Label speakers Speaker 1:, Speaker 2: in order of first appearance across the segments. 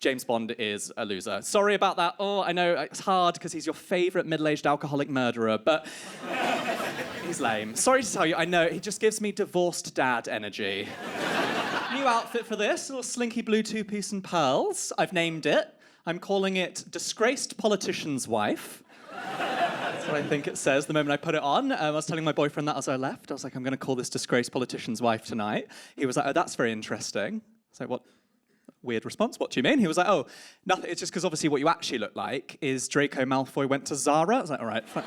Speaker 1: James Bond is a loser. Sorry about that. Oh, I know it's hard because he's your favourite middle-aged alcoholic murderer, but he's lame. Sorry to tell you, I know, he just gives me divorced dad energy. New outfit for this, a little slinky blue two-piece and pearls. I've named it. I'm calling it Disgraced Politician's Wife. That's what I think it says the moment I put it on. I was telling my boyfriend that as I left. I was like, I'm going to call this Disgraced Politician's Wife tonight. He was like, oh, that's very interesting. I was like, what? Weird response. What do you mean? He was like, oh, nothing. It's just because obviously what you actually look like is Draco Malfoy went to Zara. I was like, all right, fine.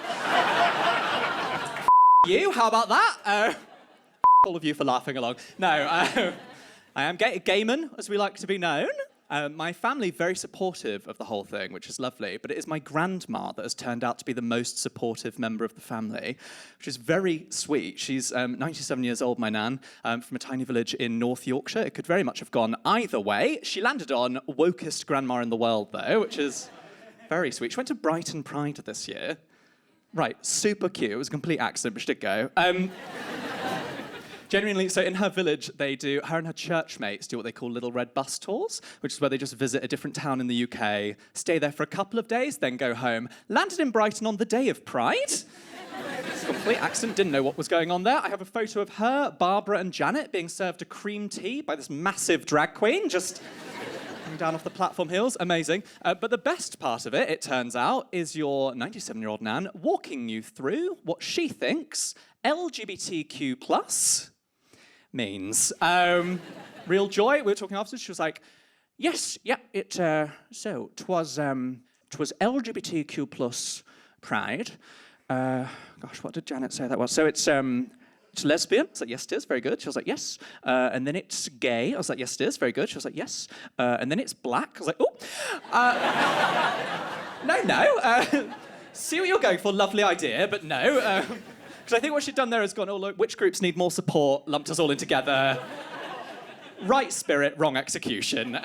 Speaker 1: You, how about that? All of you for laughing along. No, I am gayman, as we like to be known. My family very supportive of the whole thing, which is lovely, but it is my grandma that has turned out to be the most supportive member of the family, which is very sweet. She's 97 years old, my nan, from a tiny village in North Yorkshire. It could very much have gone either way. She landed on wokest grandma in the world, though, which is very sweet. She went to Brighton Pride this year. Right, super cute. It was a complete accident, but she did go. Genuinely, so in her village, her and her church mates do what they call little red bus tours, which is where they just visit a different town in the UK, stay there for a couple of days, then go home. Landed in Brighton on the day of Pride. It's a complete accident, didn't know what was going on there. I have a photo of her, Barbara and Janet being served a cream tea by this massive drag queen, just coming down off the platform hills. Amazing. But the best part of it, it turns out, is your 97-year-old nan walking you through what she thinks LGBTQ+ means. Real joy. We were talking afterwards. She was like, "Yes, yeah, so 'twas LGBTQ+ Pride. Gosh, what did Janet say that was? So it's lesbian." I was like, "Yes, it is. Very good." She was like, "Yes." And then it's gay. I was like, "Yes, it is. Very good." She was like, "Yes." And then it's black. I was like, "Oh." No. See what you're going for. Lovely idea, but no. Because I think what she'd done there is gone, oh, look, which groups need more support, lumped us all in together. Right spirit, wrong execution.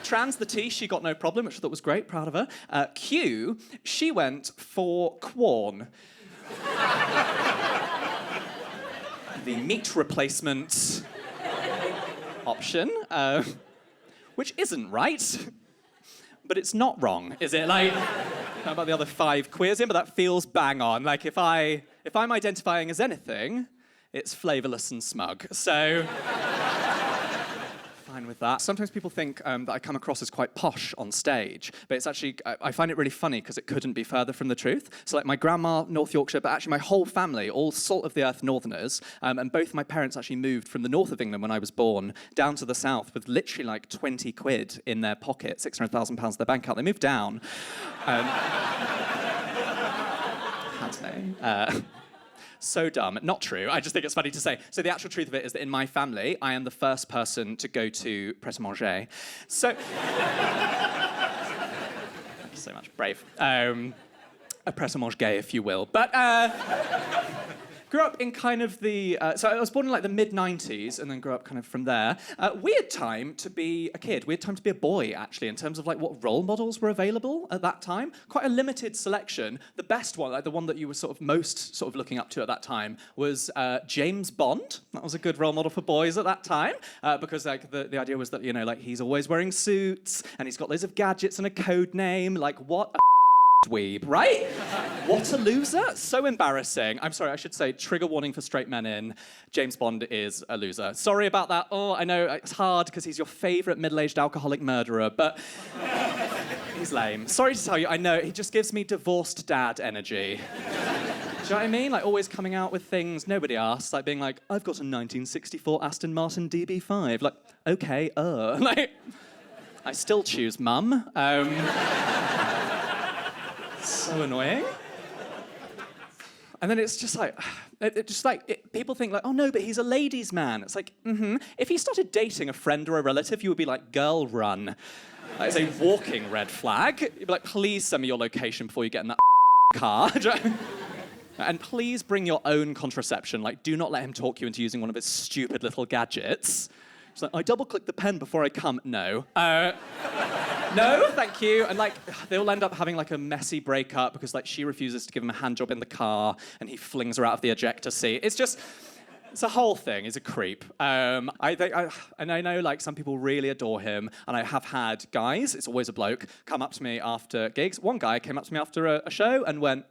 Speaker 1: Trans, the T, she got no problem, which I thought was great, proud of her. Q, she went for Quorn. The meat replacement option, which isn't right, but it's not wrong, is it? Like, how about the other 5 queers in, but that feels bang on. Like, if I'm identifying as anything, it's flavourless and smug. So, fine with that. Sometimes people think that I come across as quite posh on stage, but it's actually, I find it really funny because it couldn't be further from the truth. So like my grandma, North Yorkshire, but actually my whole family, all salt of the earth northerners, and both my parents actually moved from the north of England when I was born down to the south with literally like 20 quid in their pocket, £600,000 in their bank account. They moved down. Had to know. So dumb. Not true. I just think it's funny to say. So the actual truth of it is that in my family, I am the first person to go to Pret-a-Manger. So... Thank you so much. Brave. A Pret-a-Manger gay, if you will. But... grew up in kind of the... so I was born in like the mid-90s and then grew up kind of from there. Weird time to be a kid. Weird time to be a boy, actually, in terms of like what role models were available at that time. Quite a limited selection. The best one, like the one that you were sort of most sort of looking up to at that time was James Bond. That was a good role model for boys at that time because like the idea was that, you know, like he's always wearing suits and he's got loads of gadgets and a code name. Like what a dweeb, right? What a loser. So embarrassing. I'm sorry, I should say trigger warning for straight men in. James Bond is a loser. Sorry about that. Oh, I know it's hard because he's your favourite middle-aged alcoholic murderer, but he's lame. Sorry to tell you, I know, he just gives me divorced dad energy. Do you know what I mean? Like always coming out with things nobody asks, like being like, I've got a 1964 Aston Martin DB5. Like, okay, Like, I still choose mum. So annoying. And then it's just like, people think like, oh no, but he's a ladies' man. It's like, If he started dating a friend or a relative, you would be like, girl, run. That is a walking red flag. You'd be like, please send me your location before you get in that car. And please bring your own contraception. Like, do not let him talk you into using one of his stupid little gadgets. It's like, I double-click the pen before I come. No. No, thank you. And like, they'll end up having like a messy breakup because like she refuses to give him a hand job in the car and he flings her out of the ejector seat. It's just, It's a whole thing. He's a creep. And I know, like, some people really adore him, and I have had guys, it's always a bloke, come up to me after gigs. One guy came up to me after a show and went,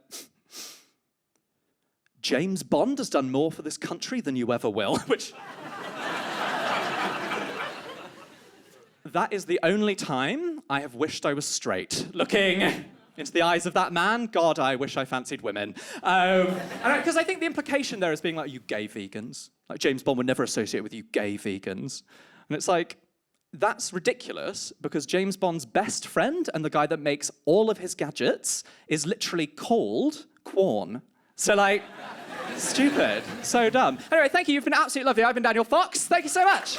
Speaker 1: James Bond has done more for this country than you ever will, which... That is the only time I have wished I was straight. Looking into the eyes of that man, God, I wish I fancied women. Because I think the implication there is being like, you gay vegans. Like, James Bond would never associate with you gay vegans. And it's like, that's ridiculous, because James Bond's best friend and the guy that makes all of his gadgets is literally called Quorn. So, like, stupid. So dumb. Anyway, thank you. You've been absolutely lovely. I've been Daniel Foxx. Thank you so much.